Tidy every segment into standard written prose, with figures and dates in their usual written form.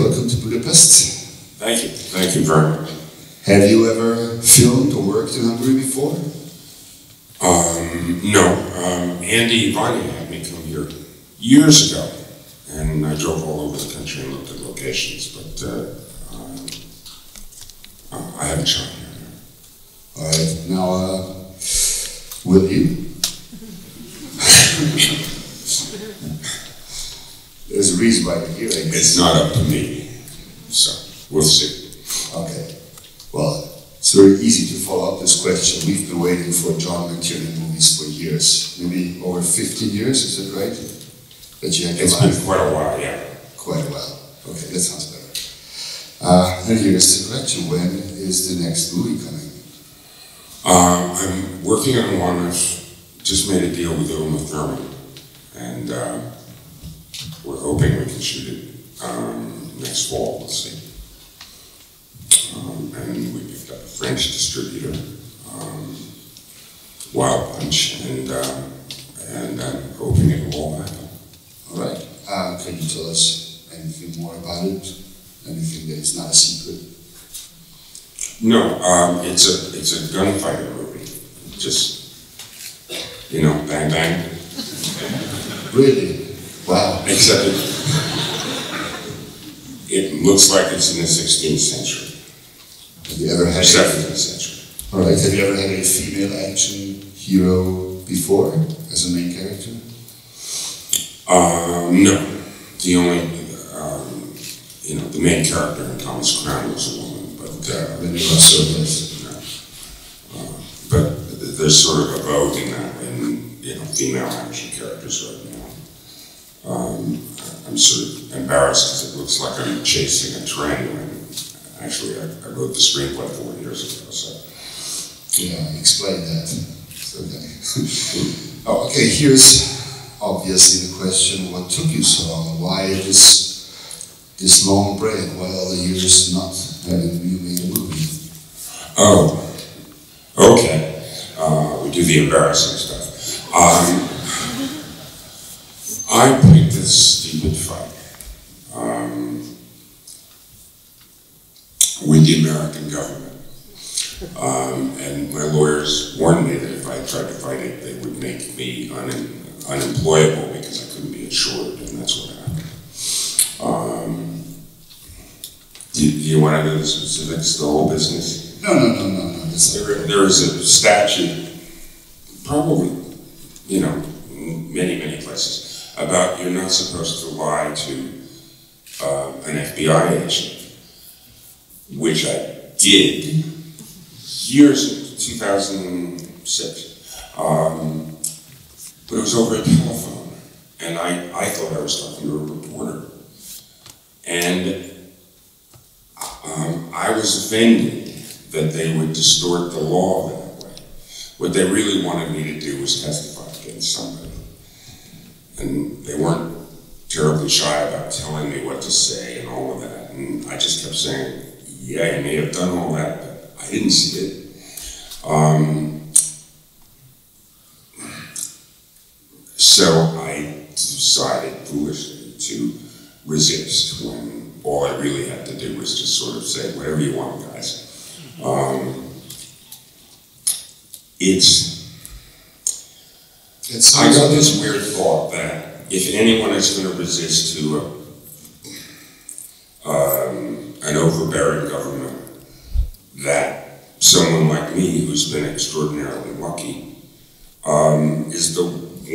welcome to Budapest. Thank you very much. Have you ever filmed or worked in Hungary before? No. Andy Vajna had me come here years ago, and I drove all over the country and looked at locations, but I haven't shot here. All right, now, will you? There's a reason why you're here, I guess. It's not up to me, so we'll see. Okay. Well, it's very easy to follow up this question. We've been waiting for John McTiernan movies for years, maybe over 15 years, is that right? That you had It's been quite a while, yeah. Quite a while. Okay, that sounds better. And here's the question: when is the next movie coming? I'm working on one. I've just made a deal with Filmarchívum, and we're hoping we can shoot it next fall. We'll see. And we picked up a French distributor, Wild Punch, and I'm hoping it will all happen. All right. Can you tell us anything more about it? Anything that is not a secret? No, it's a gunfighter movie. Just, bang bang. Really? Wow. Except it looks like it's in the 16th century. Have you ever had 17th century. All right. Have you ever had a female action hero before as a main character? No. The only, the main character in Thomas Crown was a woman, but but there's sort of a vogue in that, female action characters right now. I'm sort of embarrassed because it looks like I'm chasing a trend when actually I wrote the screenplay 4 years ago, so. Yeah, explain that. Okay. Okay, here's obviously the question, what took you so long? Why this long break? Why all the years not having you made a movie? Oh, okay. We do the embarrassing stuff. I picked this stupid fight with the American government. And my lawyers warned me that if I tried to fight it, they would make me unemployable because I couldn't be insured, and that's what happened. Do you want to know the specifics, the whole business? No. There is a statute, probably, many places, about you're not supposed to lie to an FBI agent, which I did years ago, 2006. But it was over a telephone, and I thought I was talking to a reporter. And I was offended that they would distort the law that way. What they really wanted me to do was testify against somebody. And they weren't terribly shy about telling me what to say and all of that. And I just kept saying, yeah, I may have done all that, but I didn't see it. So I decided foolishly to resist when all I really had to do was just sort of say, whatever you want, guys. I got this weird thought that if anyone is going to resist to an overbearing government, that someone like me, who's been extraordinarily lucky, is the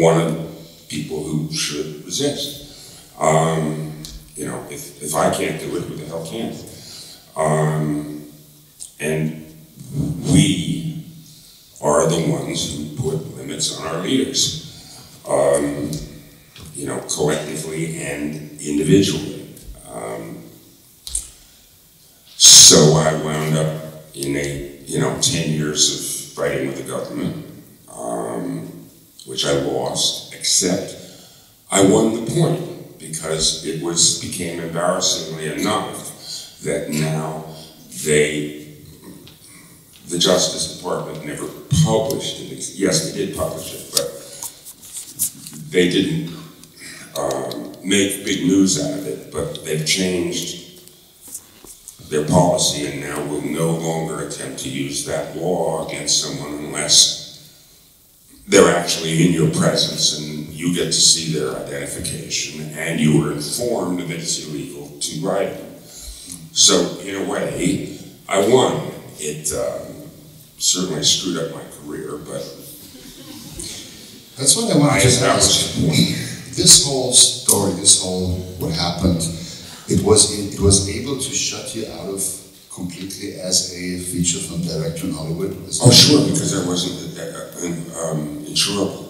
one of the people who should resist. If I can't do it, who the hell can't? And we are the ones who put limits on our leaders, collectively and individually. So I wound up in 10 years of fighting with the government, which I lost, except I won the point because it became embarrassingly enough that now the Justice Department never published it. Yes, they did publish it, but they didn't make big news out of it. But they've changed their policy and now will no longer attempt to use that law against someone unless they're actually in your presence and you get to see their identification and you were informed that it's illegal to write it. So in a way, I won. It certainly screwed up my career, but that's what I wanted to ask. That This whole story, this whole what happened, it was able to shut you out of completely as a feature film director in Hollywood? Oh, sure, because I wasn't insurable.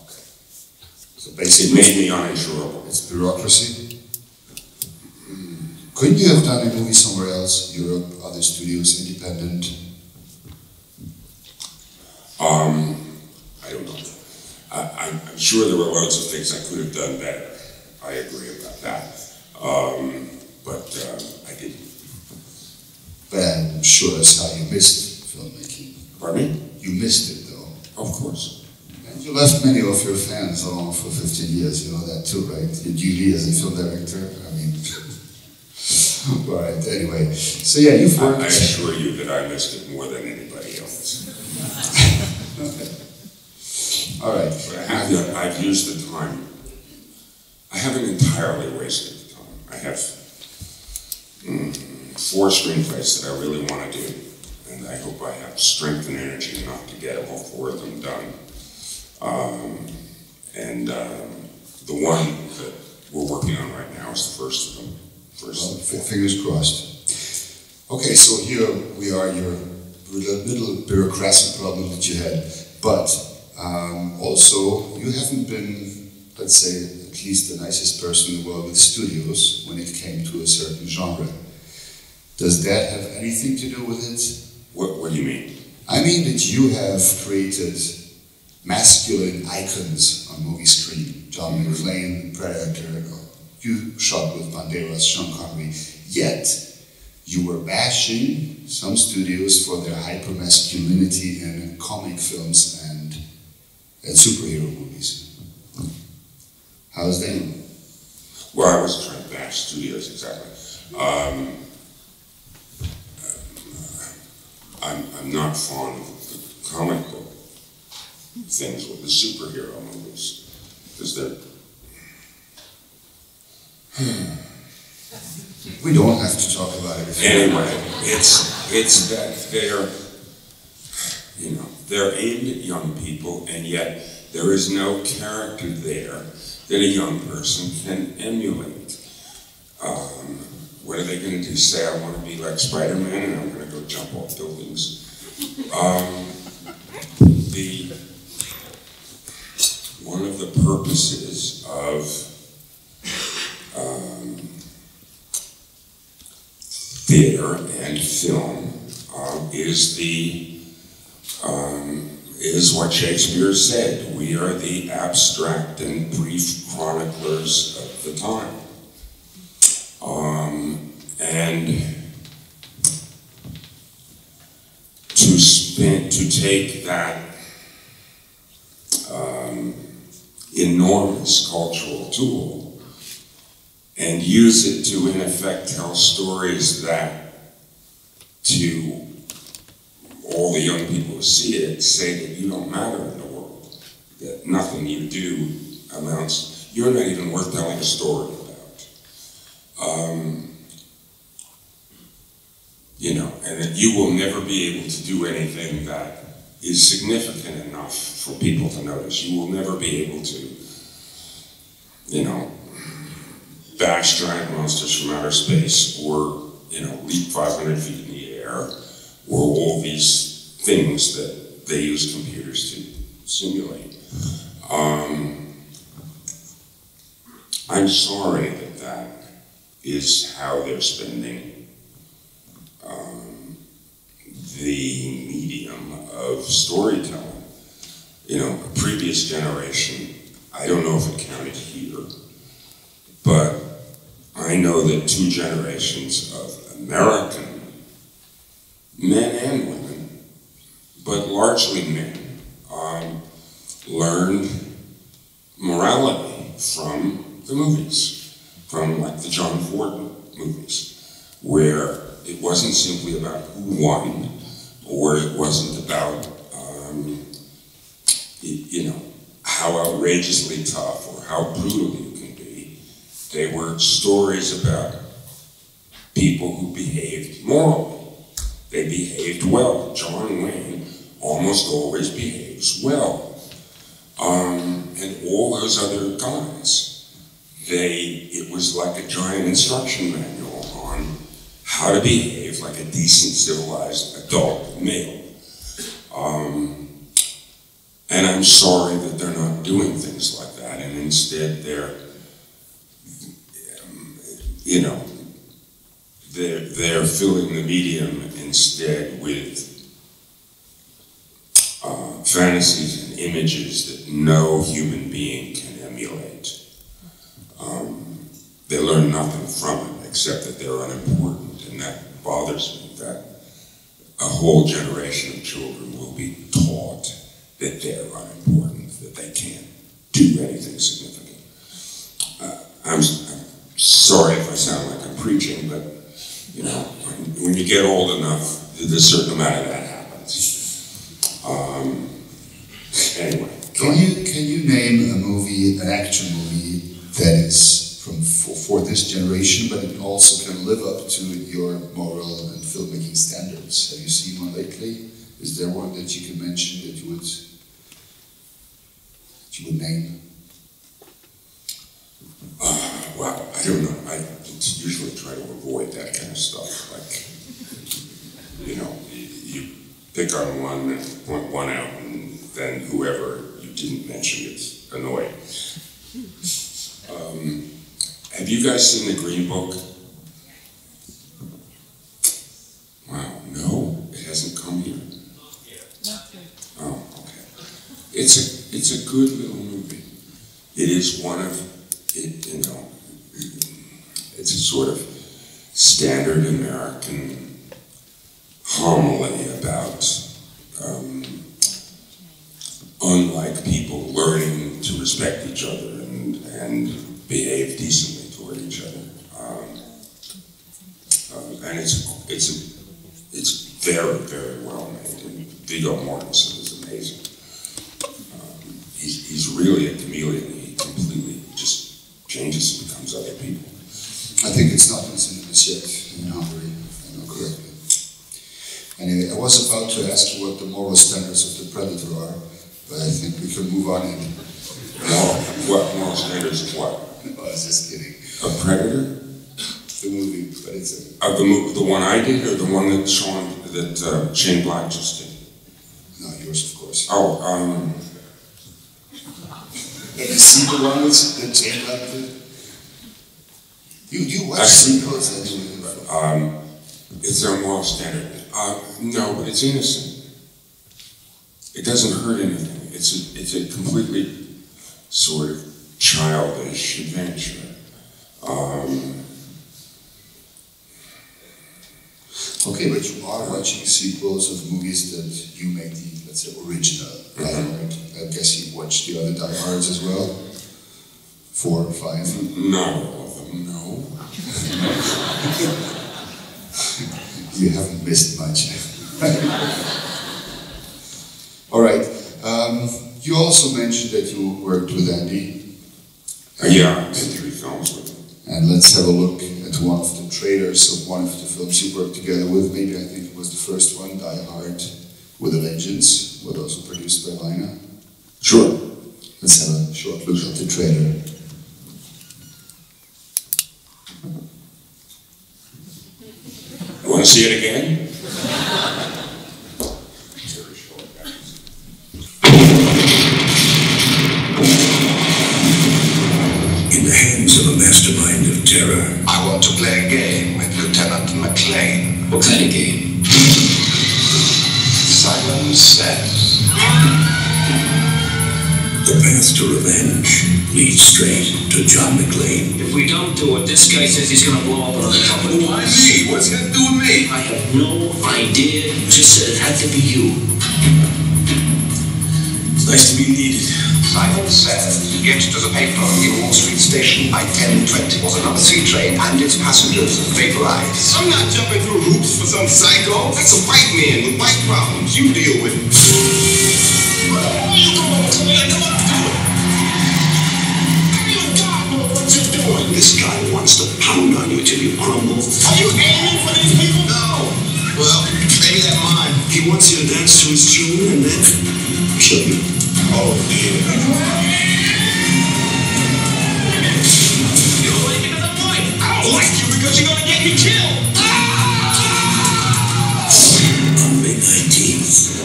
Okay. So basically, it made me uninsurable. It's bureaucracy. Couldn't you have done a movie somewhere else, Europe, other studios, independent? I don't know. I'm sure there were loads of things I could have done better. I agree about that. But I didn't. But I'm sure that's how you missed filmmaking. Pardon me? You missed it, though. Of course. And you left many of your fans alone for 15 years, you know that too, right? Your duty as a film director, I mean... All right, anyway. So yeah, you've worked... I assure you that I missed it more than anybody else. All right. But I've used the time. I haven't entirely wasted the time. I have 4 screenplays that I really want to do, and I hope I have strength and energy enough to get all 4 of them done. The one that we're working on right now is the first of them. Well, fingers crossed. Okay, so here we are, your little bureaucratic problem that you had, but also you haven't been, let's say, at least the nicest person in the world with studios when it came to a certain genre. Does that have anything to do with it? What do you mean? I mean that you have created masculine icons on movie screen. John McTiernan, Predator, you shot with Banderas, Sean Connery, yet you were bashing some studios for their hyper-masculinity in comic films and superhero movies. How's that? Well, I wasn't trying to bash studios exactly. I'm not fond of the comic book things with the superhero movies, because they're... We don't have to talk about it. Anyway, it's that they're aimed at young people, and yet there is no character there that a young person can emulate. What are they going to do? Say, I want to be like Spider-Man and I'm going to go jump off buildings? One of the purposes of theater and film is what Shakespeare said: we are the abstract and brief chroniclers of the time. And to take that enormous cultural tool and use it to, in effect, tell stories that, to all the young people who see it, say that you don't matter in the world, that nothing you do amounts, you're not even worth telling a story about. And that you will never be able to do anything that is significant enough for people to notice. You will never be able to, bash giant monsters from outer space, or, leap 500 feet in the air, or all these things that they use computers to simulate. I'm sorry that is how they're spending the medium of storytelling. A previous generation, I don't know if it counted here, but I know that 2 generations of American men and women, but largely men, learned morality from the movies, from like the John Ford movies. where it wasn't simply about who won, or it wasn't about, you know, how outrageously tough or how brutal you can be. They were stories about people who behaved morally. They behaved well. John Wayne almost always behaves well. And all those other guys, it was like a giant instruction manual on how to behave like a decent, civilized adult male. And I'm sorry that they're not doing things like that, and instead they're, you know, they're filling the medium instead with fantasies and images that no human being can emulate. They learn nothing from it except that they're unimportant, and that bothers me, that a whole generation of children will be taught that they're unimportant, that they can't do anything significant. I'm sorry if I sound like I'm preaching, but you know, when you get old enough, there's a certain amount of that happens. Anyway, can you name a movie, an action movie that is for this generation, but it also can live up to your moral and filmmaking standards? Have you seen one lately? Is there one that you can mention that you would name? Well, I don't know. I usually try to avoid that kind of stuff. Like, you know, you pick on one and point one out, and then whoever you didn't mention gets annoyed. Have you guys seen The Green Book? Wow, no? It hasn't come here? Oh, okay. It's a good little movie. It is one of, you know, it's a sort of standard American homily about unlike people learning to respect each other and behave decently toward each other. And it's very, very well made. And Viggo Mortensen is amazing. He's really a chameleon. He completely just changes and becomes other people. I think it's not in cinemas yet in Hungary, if I know correctly. Anyway, I was about to ask you what the moral standards of the Predator are, but I think we can move on in. What moral standards of what? I was just kidding. A Predator? The movie, but it's the one I did, or the one that Shane Black just did? No, yours, of course. Oh, Have you seen the one that Shane Black did? You watch sequels anyway. It's their moral standard. No, but it's innocent. It doesn't hurt anything. It's a completely sort of childish adventure. Okay, but you are watching sequels of movies that you make the, let's say, original Die Hard. I guess you watched the other Die Hards as well? 4 or 5? Not all of them, no. You haven't missed much. All right. You also mentioned that you worked with Andy. Yeah, I did 3 films with him. And let's have a look at one of the trailers of one of the films you worked together with. Maybe I think it was the first one, Die Hard with a Vengeance, was also produced by Vajna. Sure. Let's have a short look at the trailer. You want to see it again? In the hands of a mastermind of terror. I want to play a game with Lieutenant McLean. What kind of game? Simon Says. The path to revenge leads straight to John McClane. If we don't do it, this guy says he's gonna blow up another company. Why me? What's it got to do with me? I have no idea. Just said it had to be you. It's nice to be needed. Simon Says. get to the paper in Wall Street Station by 10:20 was another C train and its passengers vaporized. I'm not jumping through hoops for some psycho. That's a white man with white problems. You deal with it. This guy wants to pound on you till you crumble. Are you aiming for these people? No. Well, maybe that's mine. He wants you to dance to his tune and then kill you. Oh, yeah. You don't like me because I'm white. I don't like you because you're gonna get me killed. On May 19th.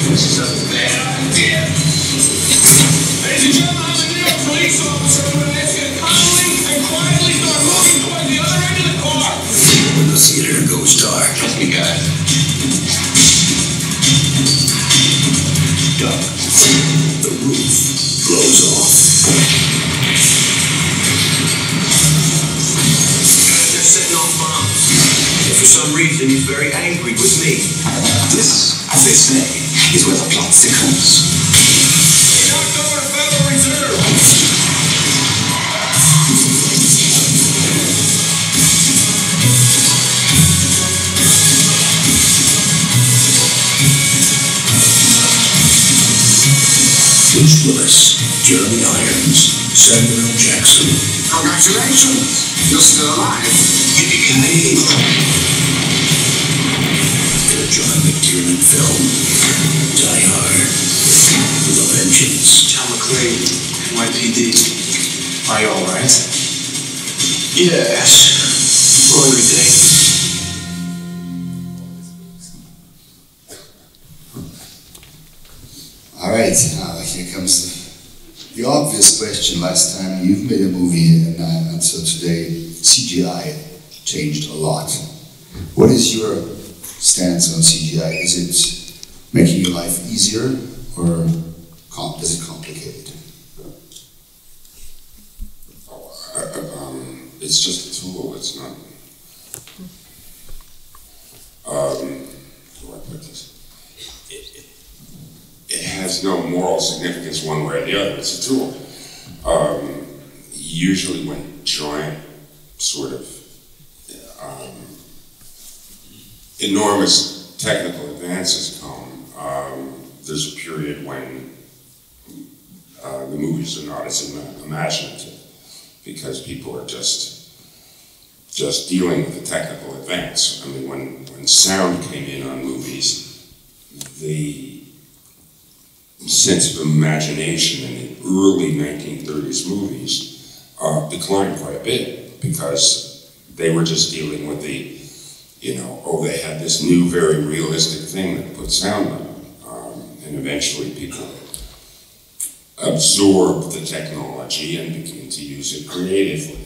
This is a bad idea. Ladies and gentlemen, I'm a New York police officer. I'm gonna ask you to calmly and quietly start moving towards the other end of the car. When the theater goes dark. Trust me, guys. Duck. The roof blows off. They're setting off bombs. And for some reason, he's very angry with me. This, as they say, is where the plot thickens. They knocked over the Federal Reserve. Bruce Willis, Jeremy Irons, Samuel L. Jackson. Congratulations, you're still alive. Yippee-ki-yay! In a John McTiernan film, Die Hard, with a vengeance. John McClane, NYPD. Are you alright? Yes. Longer day. All right, here comes the obvious question. Last time you've made a movie, and until today, CGI changed a lot. What is your stance on CGI? Is it making your life easier, or is it complicated? It's just a tool. It's not. How do I put this? It has no moral significance one way or the other. It's a tool. Usually when giant sort of enormous technical advances come, there's a period when the movies are not as imaginative because people are just dealing with the technical advance. I mean, when sound came in on movies, the sense of imagination in the early 1930s movies declined quite a bit because they were just dealing with the, they had this new, very realistic thing that put sound on, and eventually people absorbed the technology and began to use it creatively.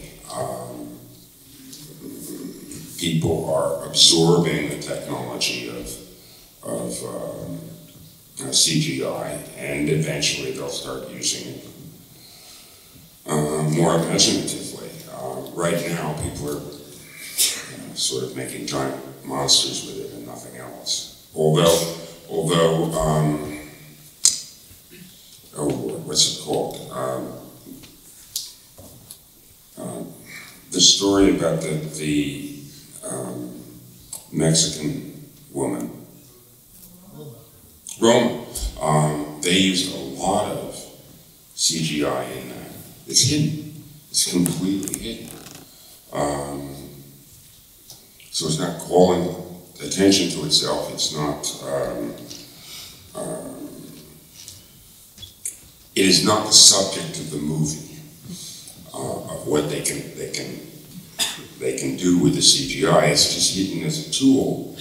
People are absorbing the technology of CGI, and eventually they'll start using it more imaginatively. Right now, people are sort of making giant monsters with it and nothing else. Although, what's it called? The story about the Mexican woman. Roma. They used a lot of CGI in that. It's hidden. It's completely hidden. So it's not calling attention to itself. It's not. It is not the subject of the movie of what they can do with the CGI. It's just hidden as a tool,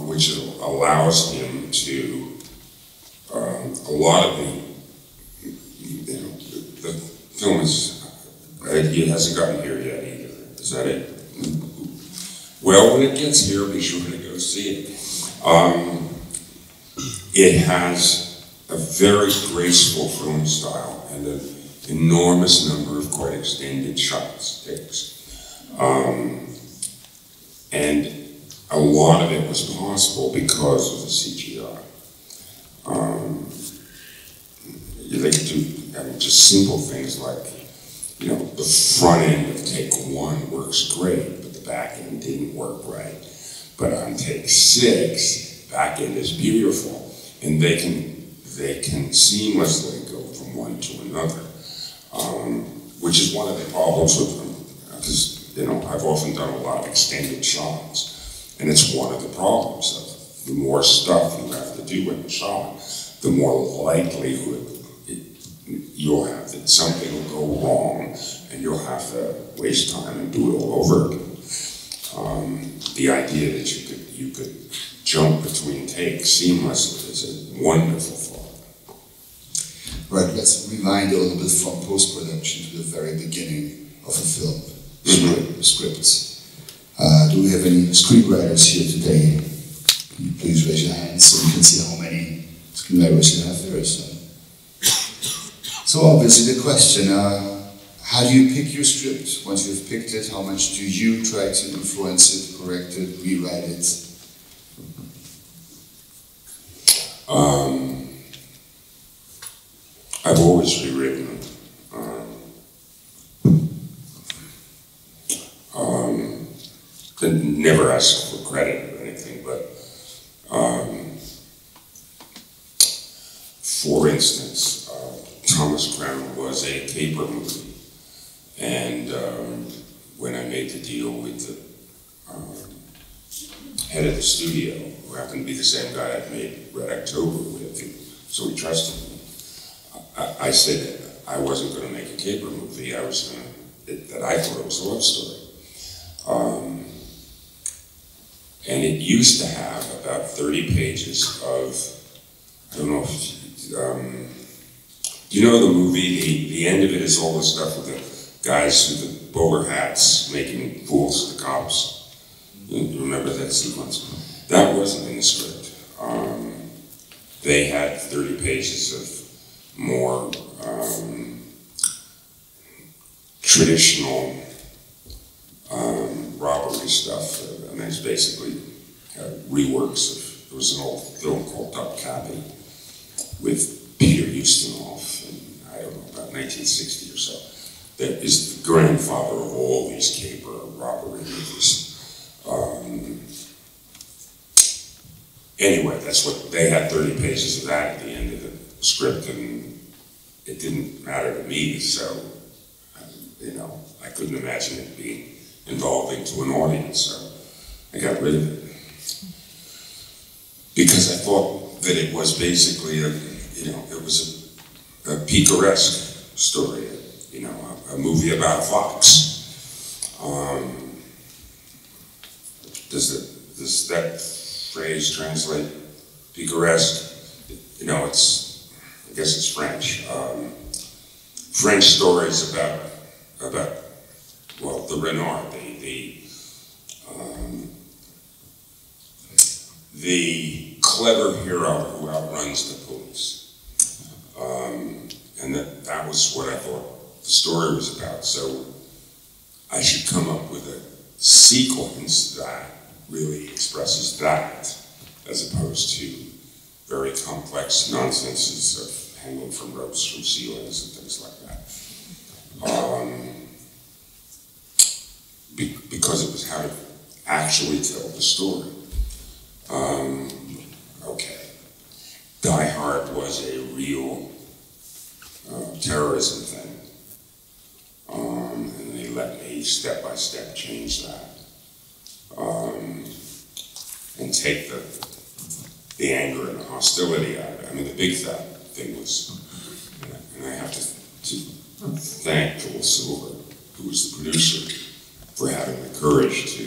which allows him to. A lot of the film it hasn't gotten here yet either. Is that it? Well, when it gets here, be sure to go see it. It has a very graceful film style and an enormous number of quite extended takes. And a lot of it was possible because of the CGI. I mean, just simple things like, you know, the front end of take 1 works great, but the back end didn't work right. But on take 6, back end is beautiful, and they can seamlessly go from one to another, which is one of the problems with them, because, you know, I've often done a lot of extended shots, and it's one of the problems of the more stuff you have to do in the shot, the more likelihood you'll have that something will go wrong, and you'll have to waste time and do it all over again. The idea that you could jump between takes seamlessly is a wonderful thought. Right, let's rewind a little bit from post-production to the very beginning of a film, scripts. Do we have any screenwriters here today? Please raise your hands so we can see how many screenwriters you have there. So obviously the question, how do you pick your script? Once you've picked it, how much do you try to influence it, correct it, rewrite it? I've always rewritten. Never ask for credit or anything, but for instance, Thomas Crown was a caper movie, and when I made the deal with the head of the studio, who happened to be the same guy I'd made Red October with, so he trusted me, I said that I wasn't going to make a caper movie, I was going to, that I thought it was a love story. And it used to have about 30 pages of, I don't know if, you know the movie, the end of it is all the stuff with the guys with the bowler hats making fools of the cops. You remember that sequence? That wasn't in the script. They had 30 pages of more traditional robbery stuff. I mean, it's basically reworks of, there was an old film called Duck Cabby with Peter Ustinov in, I don't know, about 1960 or so. That is the grandfather of all these caper robbery movies. Anyway, that's what, they had 30 pages of that at the end of the script, and it didn't matter to me, so, you know, I couldn't imagine it being involving to an audience, so I got rid of it. Because I thought that it was basically a, you know, it was a picaresque story, you know, a movie about a fox. Does that phrase translate? Picaresque? You know, it's, I guess it's French. French stories about well, the renard, the clever hero who outruns the police. And that was what I thought the story was about. So I should come up with a sequence that really expresses that, as opposed to very complex nonsenses of hanging from ropes from ceilings and things like that. Because it was how to actually tell the story. Okay. Die Hard was a real terrorism thing. And they let me step by step change that. And take the anger and the hostility out of it. I mean, the big thing was, and I have to thank Joel Silver, who was the producer, for having the courage to,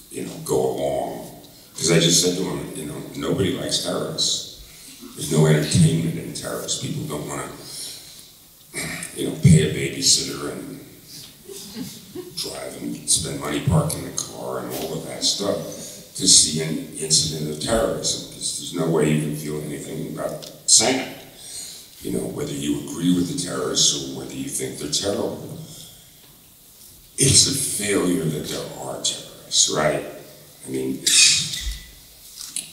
you know, go along. Because I just said to him, you know, nobody likes terrorists. There's no entertainment in terrorists. People don't want to, you know, pay a babysitter and drive and spend money parking the car and all of that stuff to see an incident of terrorism. Because there's no way you can feel anything about sand. You know, whether you agree with the terrorists or whether you think they're terrible. It's a failure that there are terrorists, right? I mean,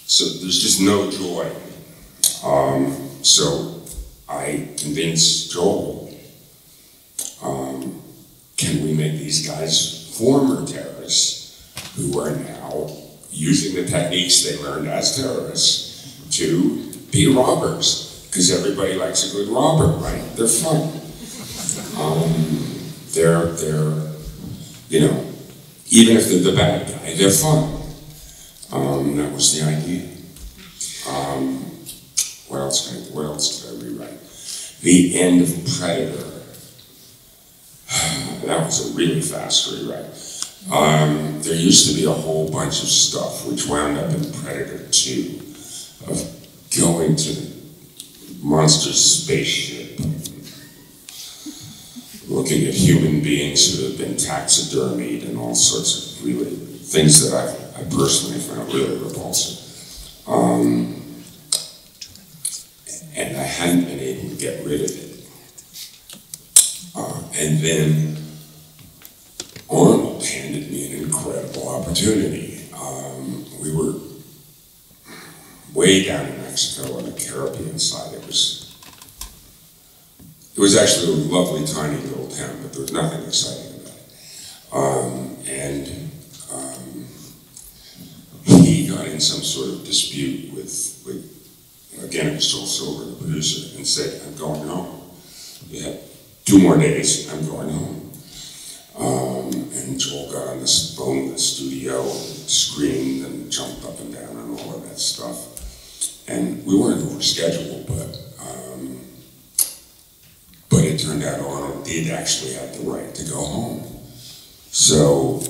so there's just no joy. So I convinced Joel, can we make these guys former terrorists who are now using the techniques they learned as terrorists to be robbers? Because everybody likes a good robber, right? They're fun. They're, you know, even if they're the bad guy, they're fun. That was the idea. What else could I rewrite? The end of Predator. That was a really fast rewrite. There used to be a whole bunch of stuff which wound up in Predator 2 of going to the monster's spaceship, looking at human beings who have been taxidermied and all sorts of really things that I personally found really repulsive. And I hadn't been able to get rid of it. And then Arnold handed me an incredible opportunity. We were way down in Mexico on the Caribbean side. It was actually a lovely, tiny little town, but there was nothing exciting about it. He got in some sort of dispute with again, it was Joel Silver, the producer, and said, I'm going home. We had 2 more days, I'm going home. And Joel got on this phone in the studio and screamed and jumped up and down and all of that stuff. And we weren't over schedule, but it turned out Arnold did actually have the right to go home. So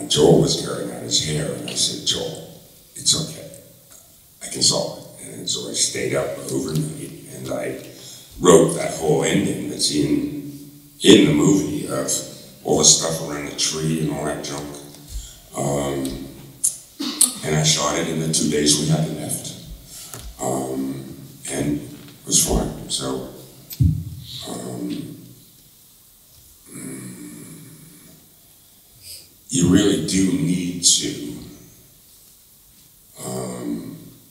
Joel was tearing out his hair, and I said, Joel, it's okay. I can solve it. And so I stayed up overnight, and I wrote that whole ending that's in the movie of all the stuff around the tree and all that junk. And I shot it in the 2 days we had left. And it was fun. So, you really do need to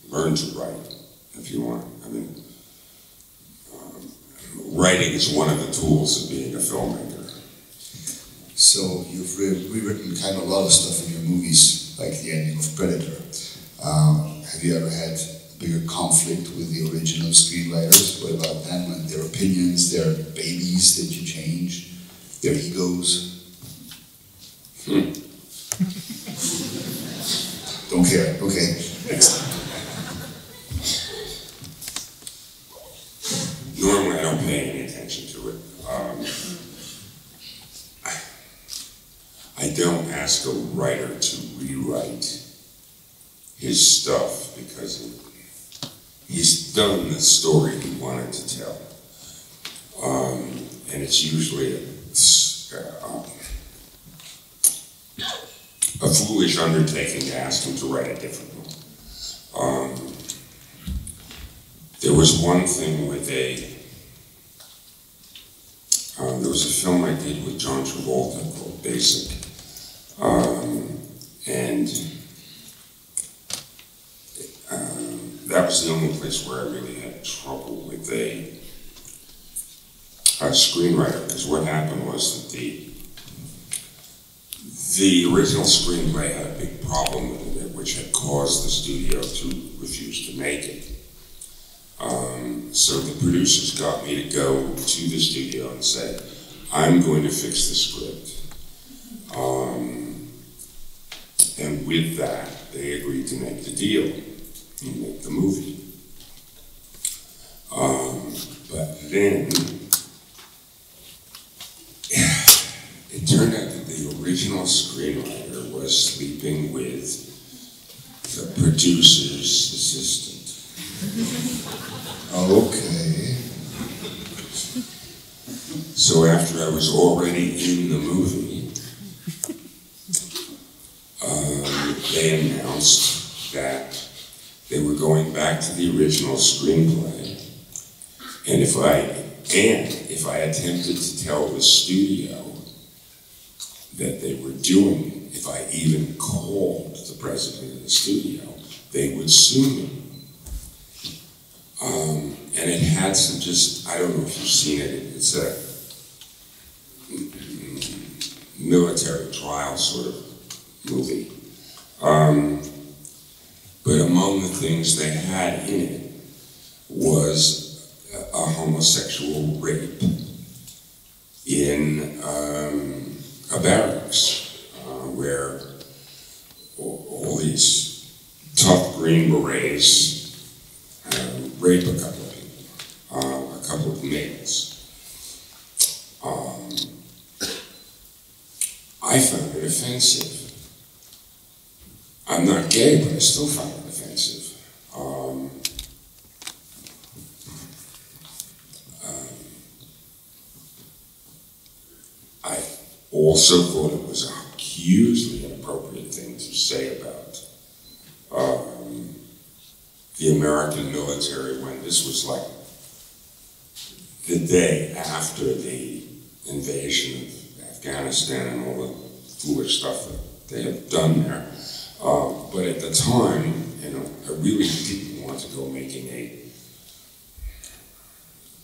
learn to write if you want. I mean, writing is one of the tools of being a filmmaker. So you've rewritten kind of a lot of stuff in your movies, like the ending of Predator. Have you ever had a bigger conflict with the original screenwriters? What about them and their opinions, their babies that you change, their egos? Don't care. Okay, next. Normally I don't pay any attention to it. I don't ask a writer to rewrite his stuff because he's done the story he wanted to tell. And it's usually a foolish undertaking to ask him to write a different one. There was one thing with there was a film I did with John Travolta called Basic. That was the only place where I really had trouble with a screenwriter, because what happened was that the original screenplay had a big problem with it, which had caused the studio to refuse to make it. So the producers got me to go to the studio and say, I'm going to fix the script. And with that, they agreed to make the deal and make the movie. But then, it turned out that the original screenwriter was sleeping with the producer's assistant. Okay. So after I was already in the movie, they announced that they were going back to the original screenplay, and if I attempted to tell the studio that they were doing it, if I even called the president of the studio, they would sue me. and it had some just, I don't know if you've seen it, it's a military trial sort of movie. But among the things they had in it was a homosexual rape in a barracks where all these tough Green Berets rape a couple of people, a couple of males. I found it offensive. I'm not gay, but I still found it offensive. I also thought it was a hugely inappropriate thing to say about the American military when this was like the day after the invasion of Afghanistan and all the foolish stuff that they had done there. But at the time, you know, I really didn't want to go making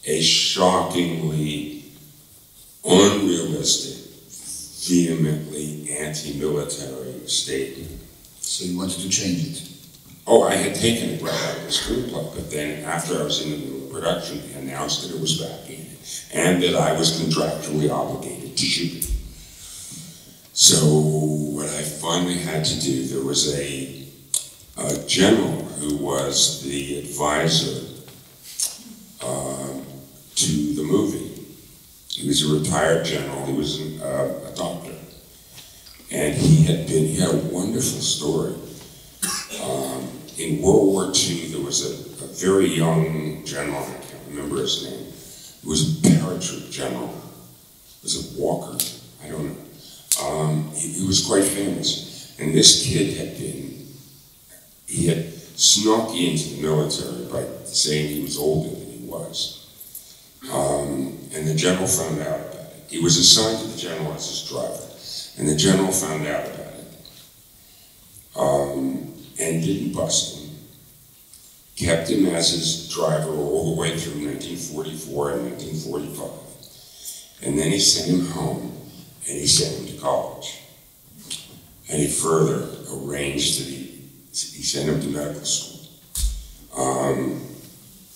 a shockingly unrealistic, vehemently anti-military statement. So you wanted to change it? Oh, I had taken it right out of the screenplay, but then after I was in the middle of production, they announced that it was back in and that I was contractually obligated to shoot it. So what I finally had to do, there was a general who was the advisor to the movie. He was a retired general, he was a doctor. And he had a wonderful story. In World War II, there was a very young general, I can't remember his name. He was a paratroop general. Was it Walker? I don't know. He was quite famous. And this kid he had snuck into the military by saying he was older than he was. And the general found out about it. He was assigned to the general as his driver. And the general found out about it. And didn't bust him. Kept him as his driver all the way through 1944 and 1945. And then he sent him home, and he sent him to college. And he further arranged that he sent him to medical school.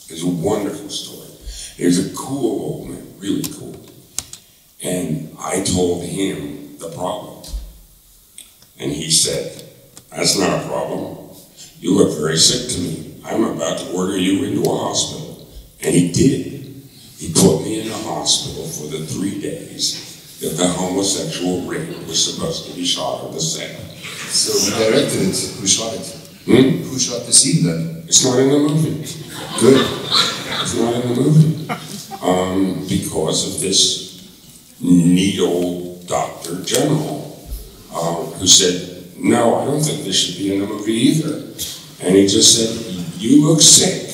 It's a wonderful story. He was a cool old man, really cool. And I told him the problem. And he said, "That's not a problem. You look very sick to me. I'm about to order you into a hospital." And he did. He put me in a hospital for the 3 days that the homosexual rape was supposed to be shot on the set. So who directed it? Who shot it? Who shot the scene then? It's not in the movie. Good. It's not in the movie. Because of this neat old doctor general who said, "No, I don't think this should be in the movie either." And he just said, "You look sick."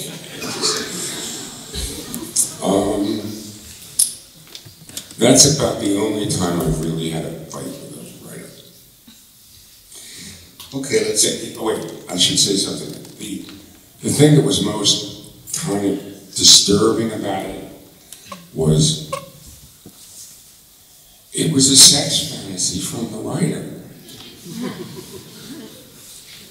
That's about the only time I've really had a fight with a writer. Okay, let's see. Oh, wait, I should say something. The thing that was most kind of disturbing about it was it was a sex fantasy from the writer.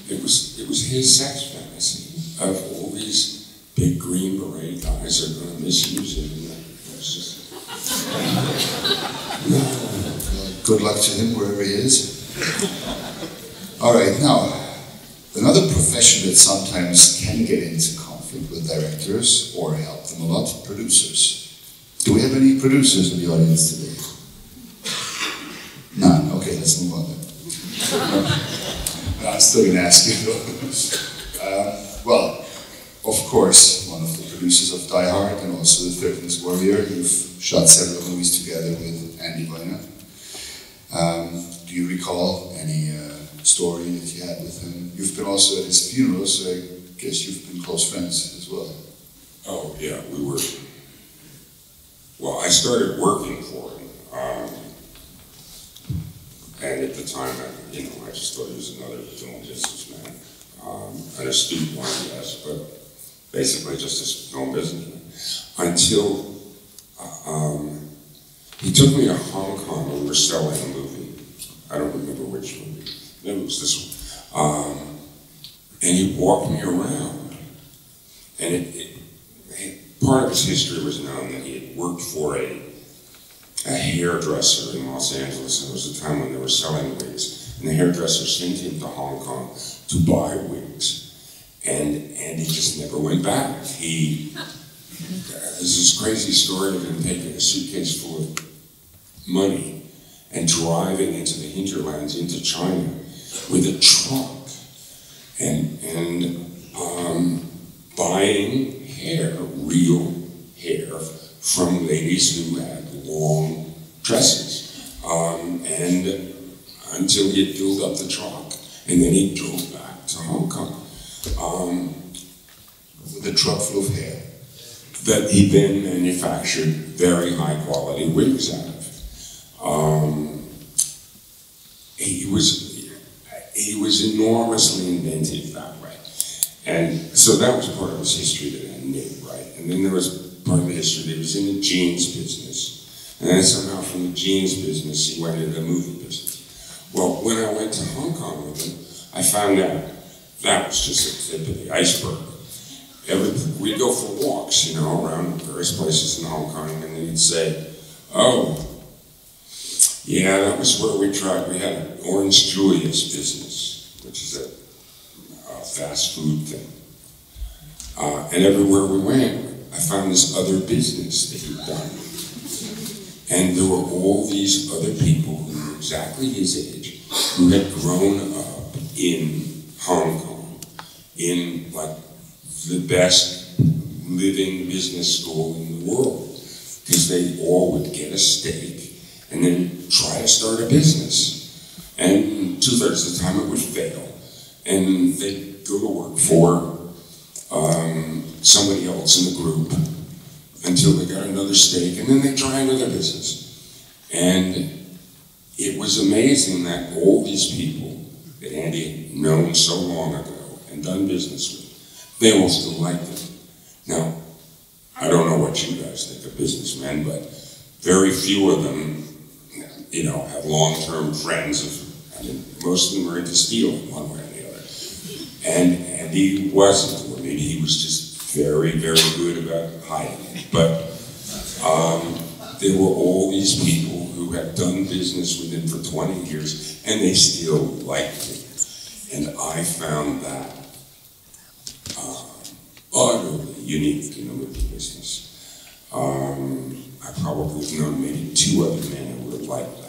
It was his sex fantasy of all these big Green Beret guys are going to misuse him. It's just, no. Good luck to him wherever he is. All right, now, another profession that sometimes can get into conflict with directors or help them a lot, producers. Do we have any producers in the audience today? None. Okay, let's move on then. I'm still going to ask you. Well, of course, one of the producers of Die Hard and also The 13th Warrior. You've shot several movies together with Vajna. Do you recall any story that you had with him? You've been also at his funeral, so I guess you've been close friends as well. Oh, yeah, we were. Well, I started working for him. And at the time, I just thought he was another film businessman. An astute one, yes, but basically just a film businessman. until he took me to Hong Kong when we were selling a movie. I don't remember which movie. Maybe it was this one. And he walked me around. And part of his history was known that he had worked for a hairdresser in Los Angeles. And there was a time when they were selling wigs. And the hairdresser sent him to Hong Kong to buy wigs. And he just never went back. There's this crazy story of him taking a suitcase full of money and driving into the hinterlands into China with a trunk and buying hair, real hair, from ladies who had long dresses. And until he had filled up the trunk. And then he drove back to Hong Kong. With a truck full of hair. That he then manufactured very high quality wigs out of. He was enormously inventive that way. And so that was part of his history that I knew, right? And then there was part of the history that he was in the jeans business. And then somehow from the jeans business, he went into the movie business. Well, when I went to Hong Kong with him, I found out that was just the tip of the iceberg. We'd go for walks, around various places in Hong Kong, and then he'd say, "Oh, yeah, that was where we had an Orange Julius business, which is a fast food thing. And everywhere we went, I found this other business that he'd done. And there were all these other people who were exactly his age, who had grown up in Hong Kong, in like the best living business school in the world, because they all would get a stake and then try to start a business. And 2/3 of the time it would fail. And they'd go to work for somebody else in the group until they got another stake, and then they'd try another business. And it was amazing that all these people that Andy had known so long ago and done business with, they all still liked him. Now, I don't know what you guys think of businessmen, but very few of them, have long-term friends. Most of them are into stealing one way or the other. And he wasn't, or maybe he was just very, very good about hiding it. But there were all these people who had done business with him for 20 years, and they still liked him. And I found that utterly unique in the movie business. I probably have known maybe 2 other men who would have liked that,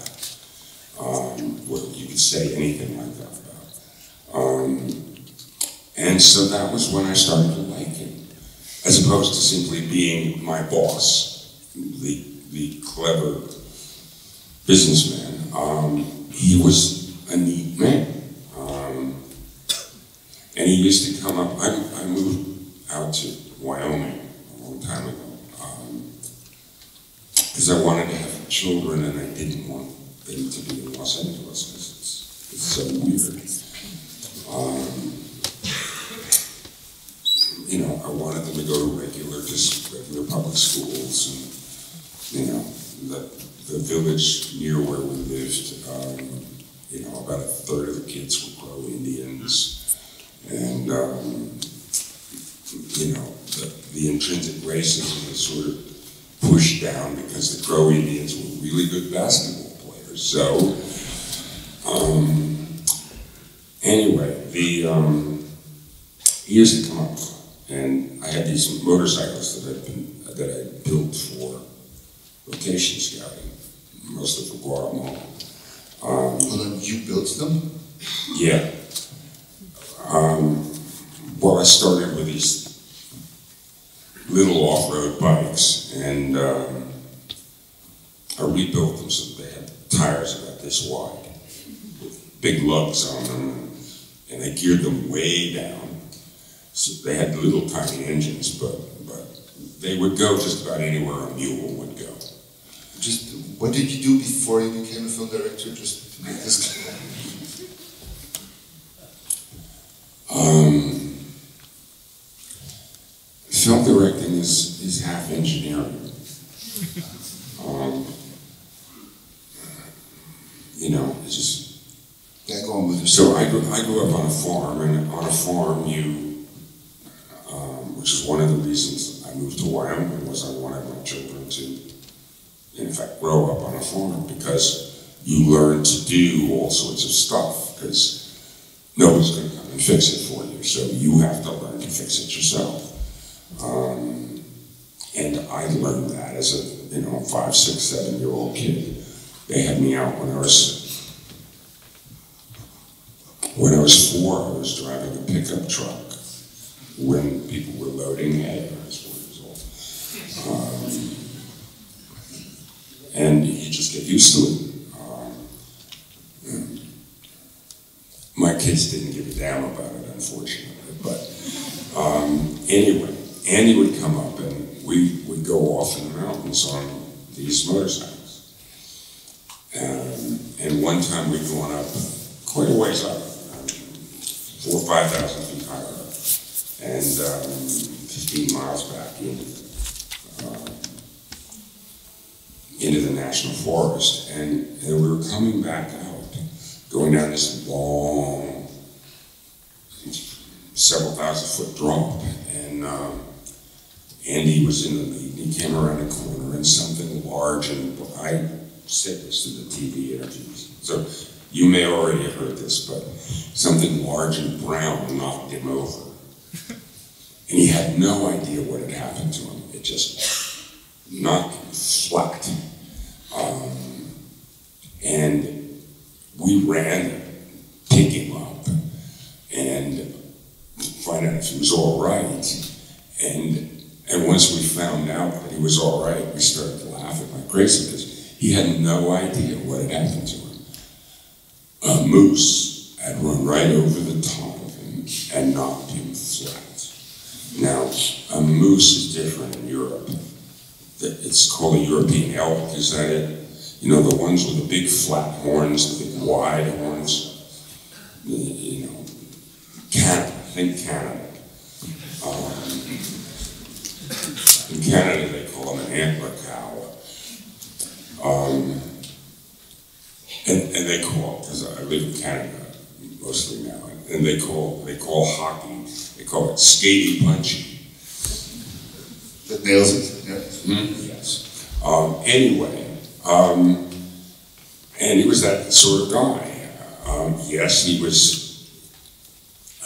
where you could say anything like that about. And so that was when I started to like him, as opposed to simply being my boss, the clever businessman. He was a neat man. And he used to come up, I moved out to Wyoming a long time ago, because I wanted to have children and I didn't want them to be in Los Angeles, because it's so weird. I wanted them to go to regular public schools, and, the village near where we lived, about 1/3 of the kids were Crow Indians. And, the intrinsic racism was sort of pushed down because the Crow Indians were really good basketball players. So, anyway, he used to come up, and I had these motorcycles that I built for location scouting, mostly for Guatemala. You built them? Yeah. Well, I started with these little off-road bikes, and I rebuilt them so they had tires about this wide, with big lugs on them, and I geared them way down. So they had little tiny engines, but they would go just about anywhere a mule would go. What did you do before you became a film director, just to make this clear? Film directing is half you know, it's just. Yeah, go on with your So story. I grew up on a farm, and on a farm which is one of the reasons I moved to Wyoming, was I wanted my children to, in fact, grow up on a farm, because you learn to do all sorts of stuff, because nobody's going to come and fix it for you, so you have to learn to fix it yourself. And I learned that as a 5, 6, 7-year-old kid. They had me out when I was 4. I was driving a pickup truck when people were loading hay. I was 4 years old. And you just get used to it. My kids didn't give a damn about it, unfortunately. But anyway, Andy would come up and we would go off in the mountains on these motorcycles. And one time we'd gone up quite a ways up, 4,000 or 5,000 feet higher up, and 15 miles back into the national forest. And we were coming back out, going down this long, several thousand-foot drop, and Andy was in the lead, and he came around a corner, and something large, and I said this to the TV interviews, so you may already have heard this, but something large and brown knocked him over. And he had no idea what had happened to him. It just knocked him flat. And we ran to pick him up and find out if he was all right. And once we found out that he was all right, we started laughing like crazy, because he had no idea what had happened to him. A moose had run right over the top of him and knocked him flat. Now, a moose is different in Europe. It's called a European elk, is that it? You know, the ones with the big flat horns, the big wide horns. You know, Canada, think Canada. In Canada, they call them an antler cow. And they call, because I live in Canada mostly now, and they call hockey, they call it skatey punchy. That nails it, yeah. Yes. Anyway, and he was that sort of guy. Yes, he was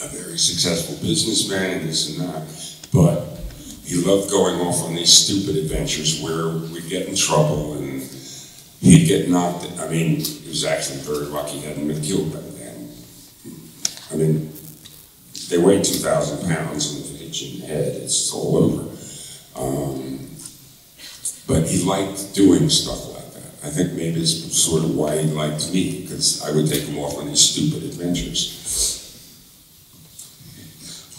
a very successful businessman and this and that, but he loved going off on these stupid adventures where we'd get in trouble and he'd get knocked. I mean, he was actually very lucky he hadn't been killed by then. I mean, they weigh 2,000 pounds, and if it hits you in the head, it's all over. But he liked doing stuff like that. I think maybe it's sort of why he liked me, because I would take him off on these stupid adventures.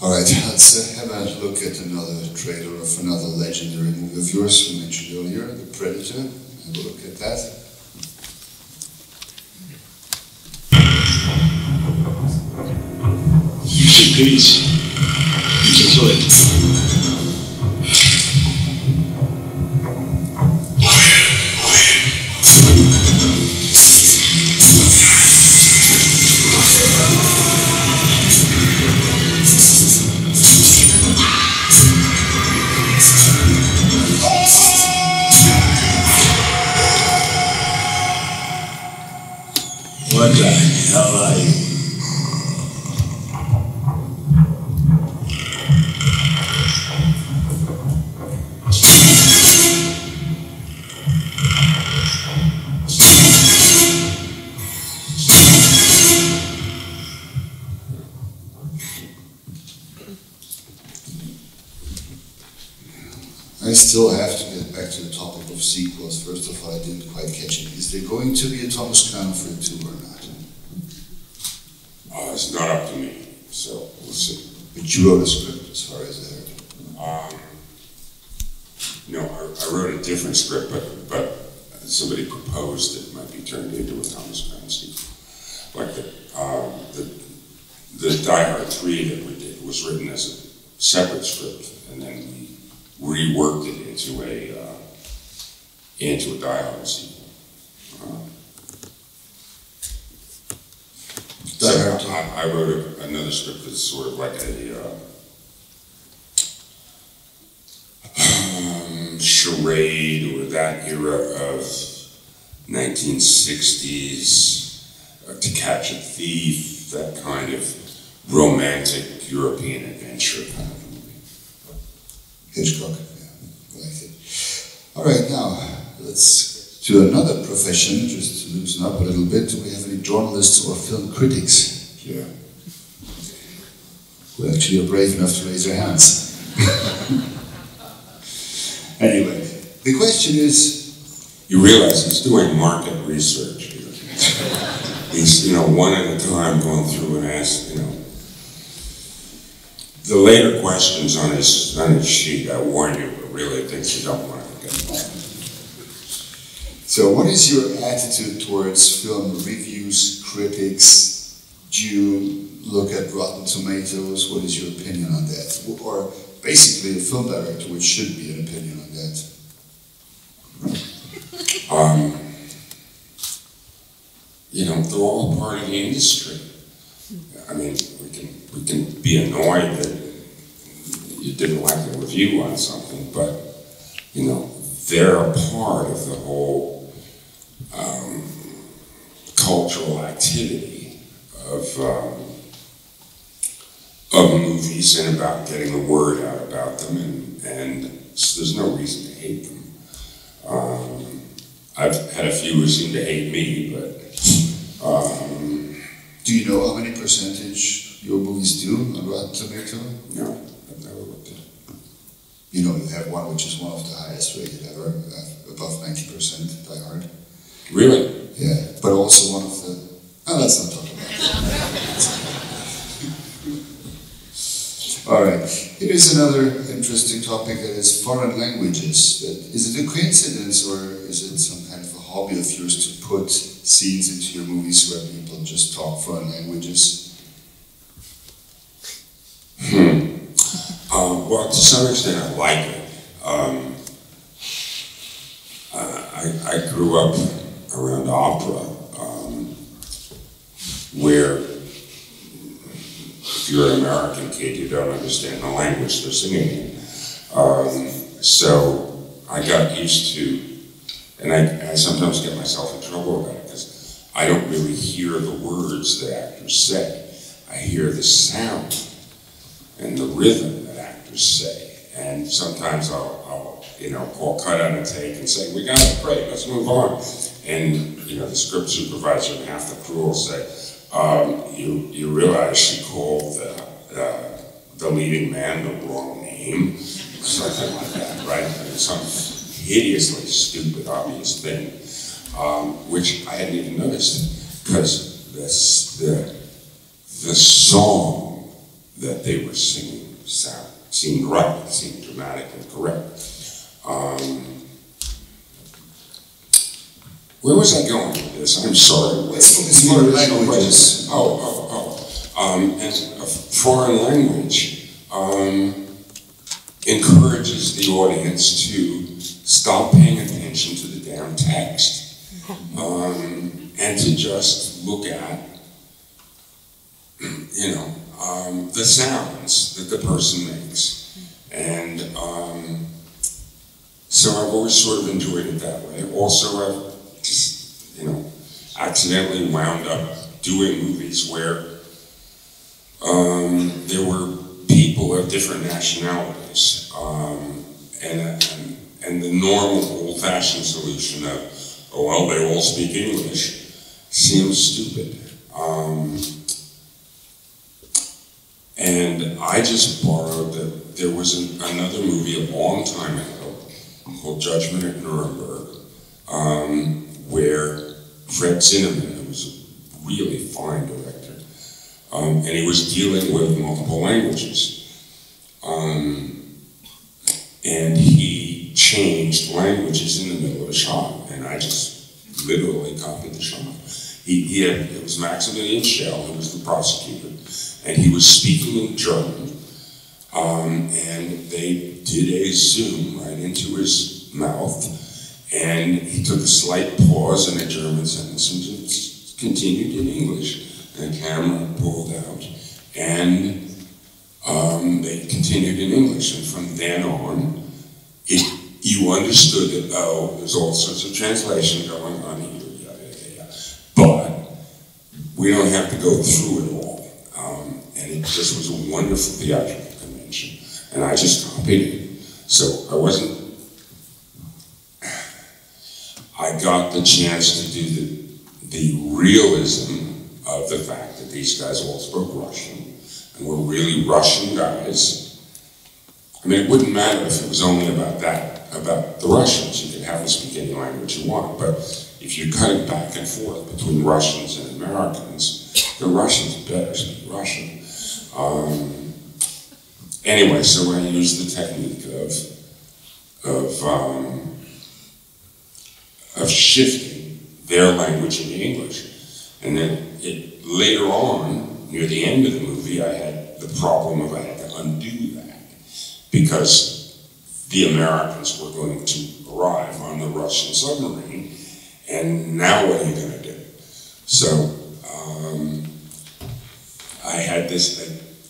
All right, let's have a look at another trailer of another legendary movie of yours we mentioned earlier, The Predator. Have a look at that. You see peace, you can kill it. What the hell are you? I still have to get back to the topic of sequels. First of all, I didn't quite catch it. Is there going to be a Thomas Crown for it too or not? It's not up to me, so we'll see. But you wrote a script, as far as I heard. No, I wrote a different script, but somebody proposed it might be turned into a Thomas Crown sequel. Like the Die Hard 3 that we did was written as a separate script, and then we reworked it into a Die Hard sequel. character. I wrote another script that's sort of like a charade, or that era of 1960s, To Catch a Thief, that kind of romantic European adventure kind of movie. Hitchcock, yeah, I like it. All right, now let's do another profession, just to loosen up a little bit. Do we have any journalists or film critics here who actually are brave enough to raise their hands? Anyway, the question is... You realize he's doing market research here. He's, one at a time going through and asking, The later questions on his sheet, I warn you, are really things you don't want to get involved in. So what is your attitude towards film reviews, critics? Do you look at Rotten Tomatoes? What is your opinion on that? Or basically a film director, which should be an opinion on that? They're all part of the industry. I mean, we can be annoyed that you didn't like a review on something, but they're a part of the whole cultural activity of movies and about getting the word out about them, and so there's no reason to hate them. I've had a few who seem to hate me, but do you know how many percentage your movies do on Rotten Tomato? No, I've never looked at it. You have one which is one of the highest rated ever, above 90%, Die Hard. Really? Yeah, but also one of the... Oh, let's not talk about that. All right, here's another interesting topic, that is foreign languages. Is it a coincidence, or is it some kind of a hobby of yours to put scenes into your movies where people just talk foreign languages? Well, to some extent, I like it. I grew up around opera, where if you're an American kid, you don't understand the language they're singing in. So I got used to, and I sometimes get myself in trouble about it, because I don't really hear the words that actors say. I hear the sound and the rhythm that actors say. And sometimes I'll call cut on a take and say, we got it, great, let's move on. And, the script supervisor and half the crew will say, you realize she called the leading man the wrong name? Something like that, right? I mean, some hideously stupid, obvious thing, which I hadn't even noticed, because the song that they were singing seemed right, seemed dramatic and correct. Where was I going with this? I'm sorry. It's more languages. And a foreign language encourages the audience to stop paying attention to the damn text, and to just look at, the sounds that the person makes. And so I've always sort of enjoyed it that way. Also, I've just, accidentally wound up doing movies where there were people of different nationalities, and the normal old-fashioned solution of, oh well, they all speak English, seems stupid. And I just borrowed that there was another movie a long time ago called Judgment at Nuremberg, where Fred Zinnemann, who was a really fine director, and he was dealing with multiple languages. And he changed languages in the middle of a shot, and I just literally copied the shot. It was Maximilian Schell, who was the prosecutor, and he was speaking in German, and they did a zoom right into his mouth, and he took a slight pause in a German sentence and just continued in English. and the camera pulled out, and they continued in English, and from then on, you understood that, oh, there's all sorts of translation going on here, but we don't have to go through it all. And it just was a wonderful theatrical convention, and I just copied it. So I got the chance to do the realism of the fact that these guys all spoke Russian, and were really Russian guys. I mean, it wouldn't matter if it was only about that, about the Russians. You could have them speak any language you want, but if you cut it back and forth between Russians and Americans, the Russians better speak Russian. Anyway, so I used the technique of shifting their language into English. And then later on, near the end of the movie, I had the problem of I had to undo that, because the Americans were going to arrive on the Russian submarine, and now what are you going to do? So I had I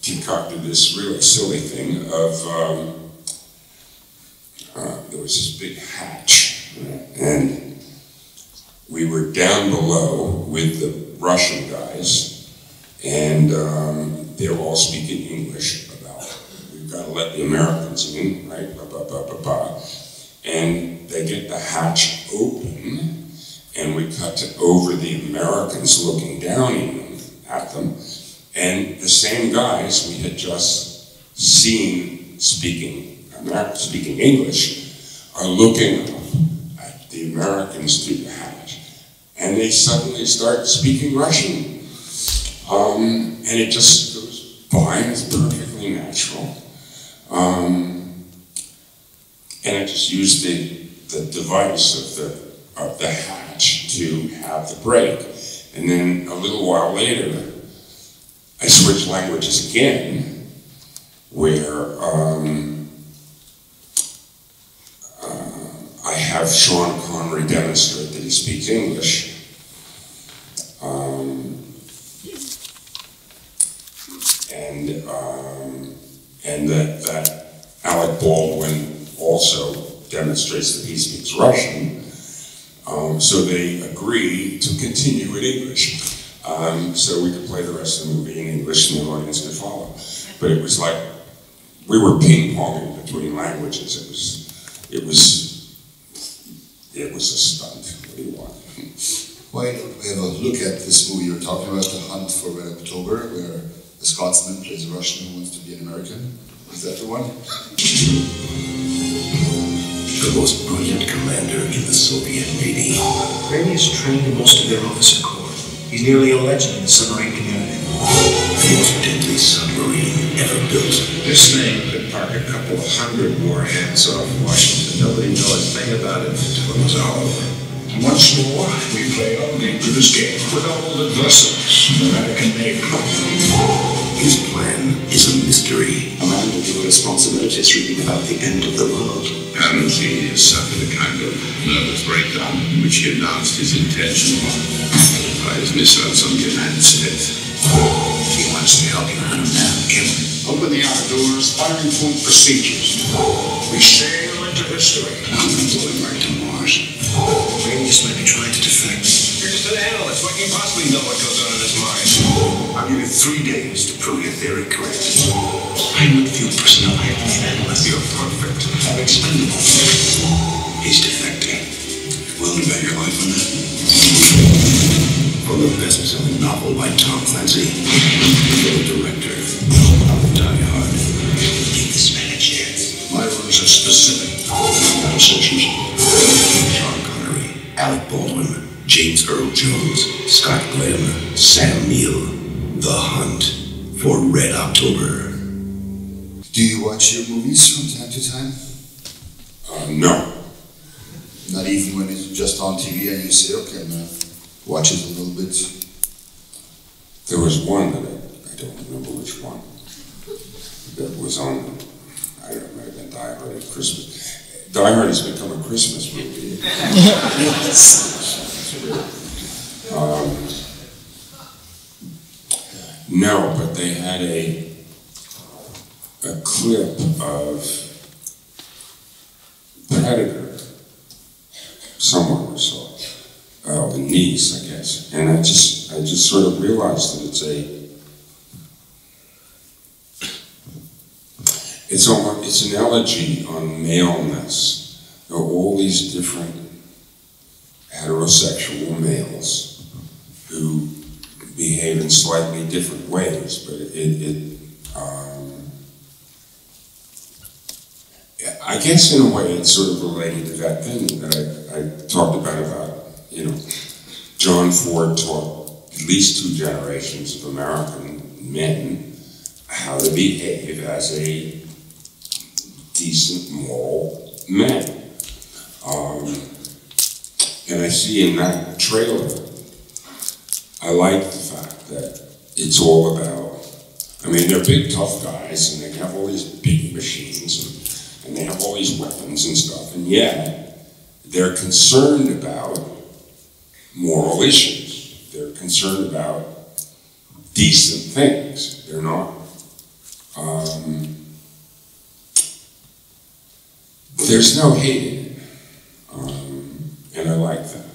concocted this really silly thing of, there was this big hatch, and we were down below with the Russian guys, and they're all speaking English about, we've got to let the Americans in, right, and they get the hatch open, and we cut to over the Americans looking down at them, and the same guys we had just seen speaking English are looking up at the Americans through the hatch, and they suddenly start speaking Russian, and it just goes by, and it's perfectly natural, and I just used the device of the hatch to have the break, and then a little while later I switched languages again, where I have Sean Connery demonstrate that he speaks English, and that Alec Baldwin also demonstrates that he speaks Russian. So they agree to continue in English. So we could play the rest of the movie in English and the audience could follow. But it was like, we were ping-ponging between languages. It was a stunt. What do you want? Why don't we have a look at this movie you're talking about, The Hunt for Red October, where a Scotsman plays a Russian who wants to be an American? Is that the one? The most brilliant commander in the Soviet Navy. Brady has trained most of their officer corps. He's nearly a legend in the submarine community. The most deadly submarine ever built. This thing could park a couple of 100 warheads off Washington. Nobody knew a thing about it until it was all over. Once more, we play our dangerous game with our old adversaries, the American Navy. His plan is a mystery. A man with your responsibilities reading about the end of the world. And he has suffered a kind of nervous breakdown in which he announced his intention to fire his missiles on the United States. He wants to help you hunt him down, kill him. Open the outer doors, firing point procedures. We sail into history. I'm going right to Mars. Brady just might be trying to defect. You're just an analyst. What can you possibly know what goes on in his mind? I'll give you 3 days to prove your theory correct. I'm not field personnel. I have to be an analyst. You're perfect. I'm expendable. He's defecting. Willing to bet your life on that? For the best-selling novel by Tom Clancy, the director of Die Hard. Give this man a chance. My rules are specific. Not assertions. Sean Connery, Alec Baldwin, James Earl Jones, Scott Glenn, Sam Neill. The Hunt for Red October. Do you watch your movies from time to time? No. Not even when it's just on TV and you say, okay, I'm gonna watch it a little bit. There was one that I don't remember which one, that was on, I don't know, it might have been Die Hard at Christmas. Die Hard has become a Christmas movie. they had a clip of Predator somewhere or so. In Nice, I guess. And I just sort of realized that it's an elegy on maleness. There are all these different heterosexual males who behave in slightly different ways, but I guess in a way it's sort of related to that thing that I talked about, you know, John Ford taught at least 2 generations of American men how to behave as a decent, moral man. And I see in that trailer, I like the fact that it's all about, I mean, they're big, tough guys, and they have all these big machines, and they have all these weapons and stuff, and yet they're concerned about moral issues. They're concerned about decent things. They're not, there's no hate in it, and I like that.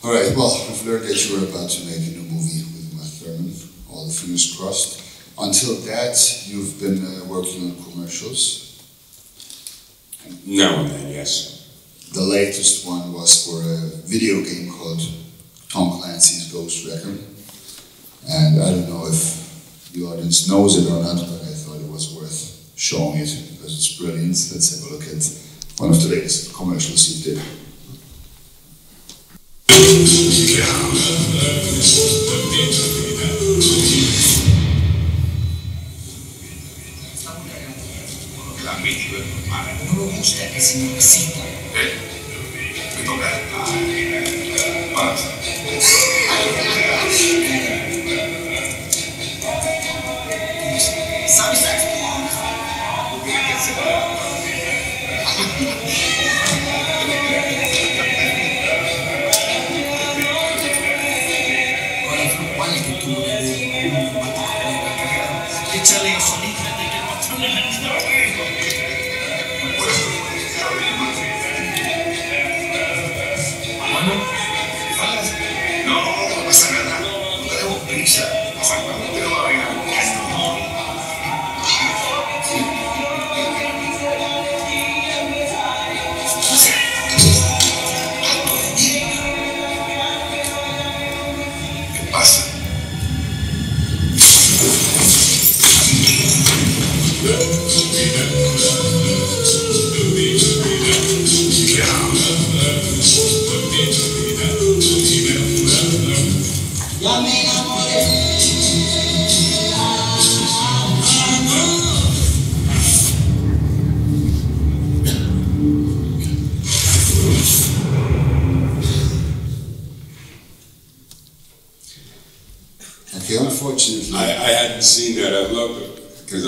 All right, well, we've learned that you were about to make a new movie with McTiernan, all the fingers crossed. Until that, you've been working on commercials. Now and then, yes. The latest one was for a video game called Tom Clancy's Ghost Recon. And I don't know if the audience knows it or not, but I thought it was worth showing it because it's brilliant. Let's have a look at one of the latest commercials you did. Non lo gusta che si excita. Mi tocca. Basta. Sabe sexo? Qual è che tu che c'è lì sono i credi che facciano No, no pasa nada. No tenemos prisa. Cuando te lo vayan. ¿Qué pasa? Okay, unfortunately, I hadn't seen that. I loved it because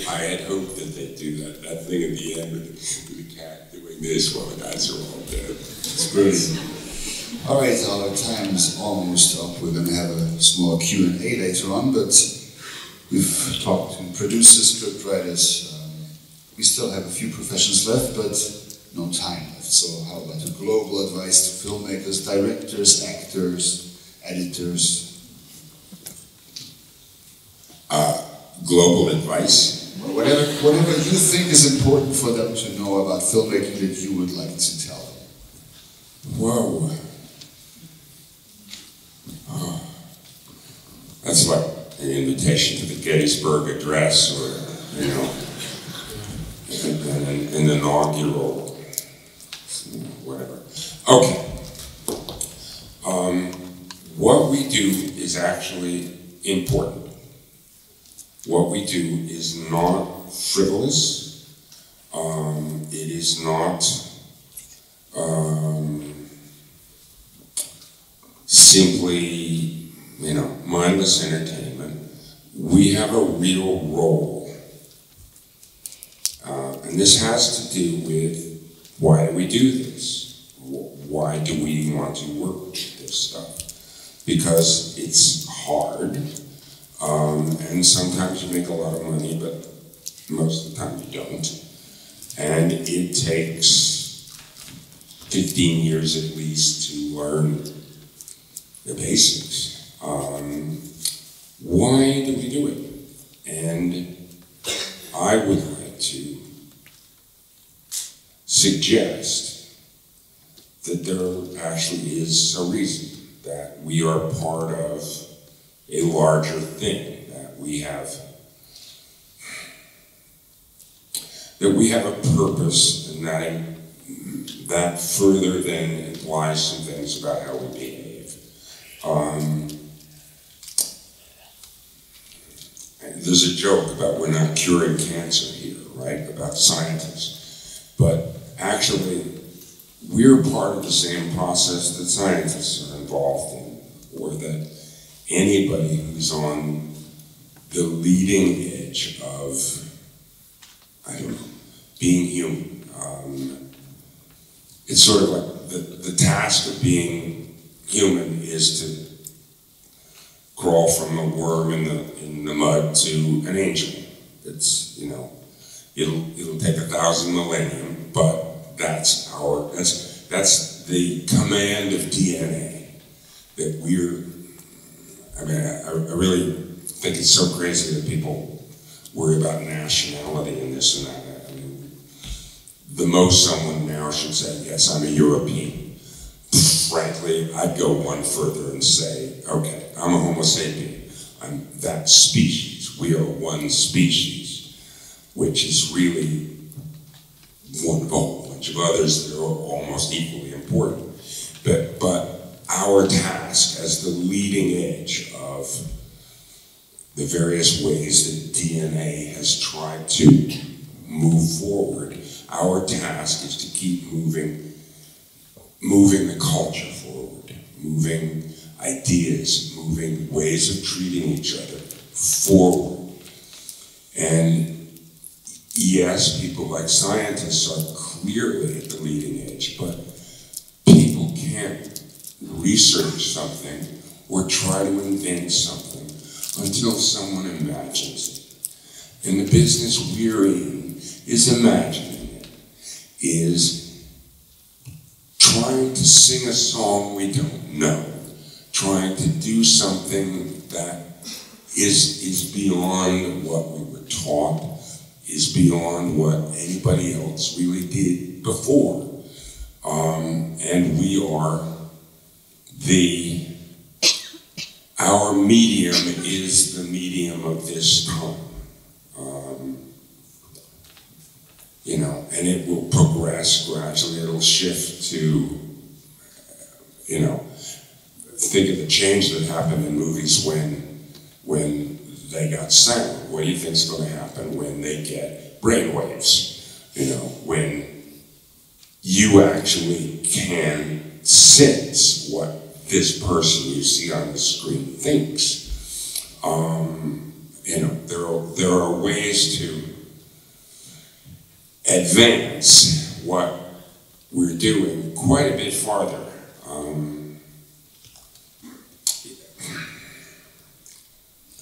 I had hoped that they'd do that thing at the end with the cat doing this while the guys are all dead. It's brilliant. all right, our time is almost up. We're going to have a small Q&A later on, but we've talked to producers, scriptwriters. We still have a few professions left, but no time left. So how about a global advice to filmmakers, directors, actors, editors? Global advice. Whatever you think is important for them to know about filmmaking that you would like to tell them. Whoa. Oh. That's like an invitation to the Gettysburg Address, or, you know, an inaugural, whatever. Okay. What we do is actually important. What we do is not frivolous. It is not simply, you know, mindless entertainment. We have a real role. And this has to do with, why do we do this? Why do we want to work this stuff? Because it's hard, and sometimes you make a lot of money, but most of the time you don't. And it takes 15 years at least to learn the basics. Why do we do it? And I would like to suggest that there actually is a reason, that we are part of a larger thing, that we have a purpose, and that further than implies some things about how we behave. There's a joke about we're not curing cancer here, right? About scientists. But actually, we're part of the same process that scientists are involved in, or that anybody who's on the leading edge of, I don't know, being human. It's sort of like the task of being human is to crawl from a worm in the mud to an angel. It's, you know, it'll take 1,000 millennium, but that's the command of DNA that we're. I mean, I really think it's so crazy that people worry about nationality and this and that. I mean, the most someone now should say, yes, I'm a European. Frankly, I'd go one further and say, okay, I'm a Homo sapien. I'm that species. We are one species, which is really one of a whole bunch of others that are almost equally important. But our task as the leading edge of the various ways that DNA has tried to move forward, our task is to keep moving the culture forward, moving ideas, moving ways of treating each other forward. And yes, people like scientists are clearly at the leading edge, but people can't research something or try to invent something until someone imagines it. And the business we're in is imagining it, is trying to sing a song we don't know, trying to do something that is beyond what we were taught, is beyond what anybody else really did before. And we are our medium is the medium of this time. You know, and it will progress gradually. It'll shift to, you know, think of the change that happened in movies when they got sound. What do you think is going to happen when they get brainwaves? You know, when you actually can sense what this person you see on the screen thinks. You know, there are ways to advance what we're doing quite a bit farther.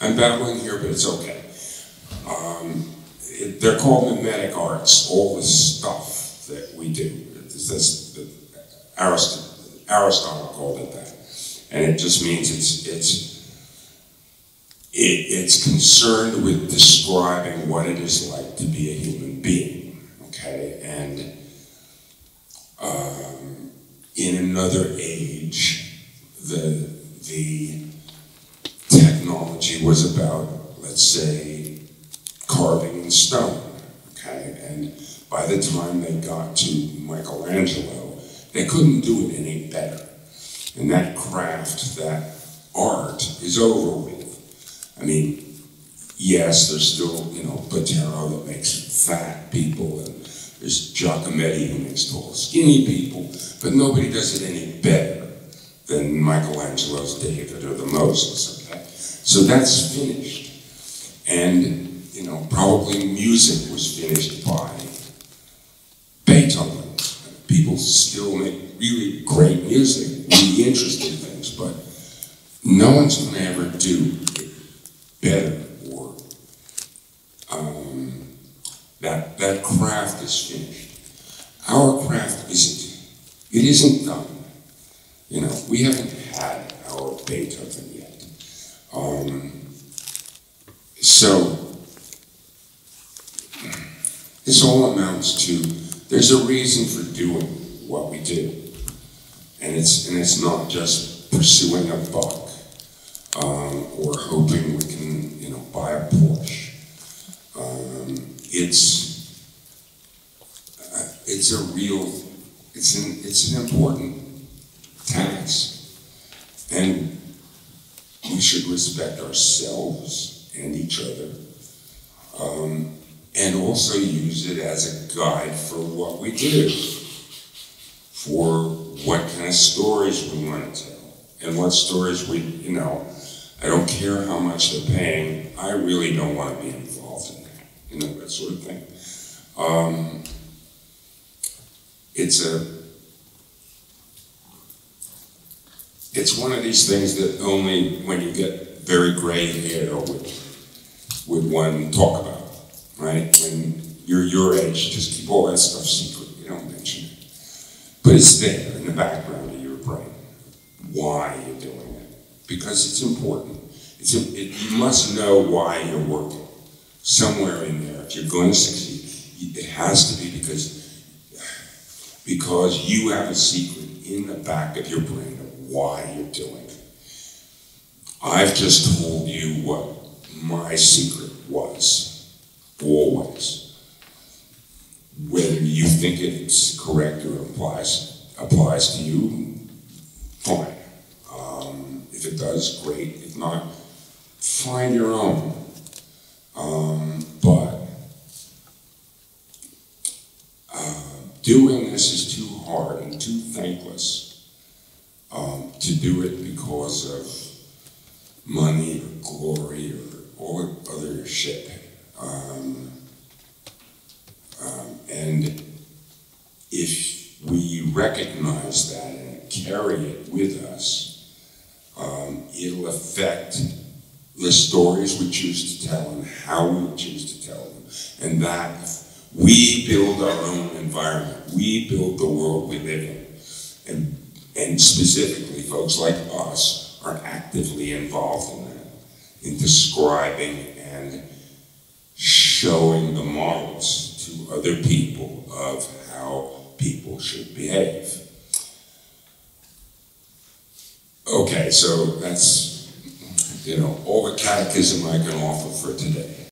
I'm babbling here, but it's okay. They're called mimetic arts, all the stuff that we do. Aristotle called it that. And it just means it's concerned with describing what it is like to be a human being, okay? And in another age, the technology was about, let's say, carving in stone, okay? And by the time they got to Michelangelo, they couldn't do it any better. And that craft, that art, is over with. I mean, yes, there's still, you know, Botero that makes fat people, and there's Giacometti who makes tall, skinny people, but nobody does it any better than Michelangelo's David or the Moses, okay? So that's finished. And, you know, probably music was finished by Beethoven. People still make really great music, really interesting things, but no one's going to ever do better, or that craft is finished. Our craft isn't done. You know, we haven't had our Beethoven yet. So this all amounts to, there's a reason for doing what we do. And it's not just pursuing a buck, or hoping we can, you know, buy a Porsche. It's an important task, and we should respect ourselves and each other, and also use it as a guide for what we do, for what kind of stories we want to tell, and what stories we, you know, I don't care how much they're paying, I really don't want to be involved in that, you know, that sort of thing. It's one of these things that only when you get very gray hair would one talk about, right? When you're your age, just keep all that stuff secret, you don't mention it. But it's there in the background of your brain, why you're doing it, because it's important. You must know why you're working, somewhere in there. If you're going to succeed, it has to be because you have a secret in the back of your brain of why you're doing it. I've just told you what my secret was, always. Whether you think it's correct or applies to you, fine. If it does, great. If not, find your own. But doing this is too hard and too thankless to do it because of money or glory or all the other shit. And if we recognize that and carry it with us, it'll affect the stories we choose to tell and how we choose to tell them. And that we build our own environment. We build the world we live in. And specifically, folks like us are actively involved in that, in describing and showing the models to other people of how people should behave. Okay, so that's, you know, all the catechism I can offer for today.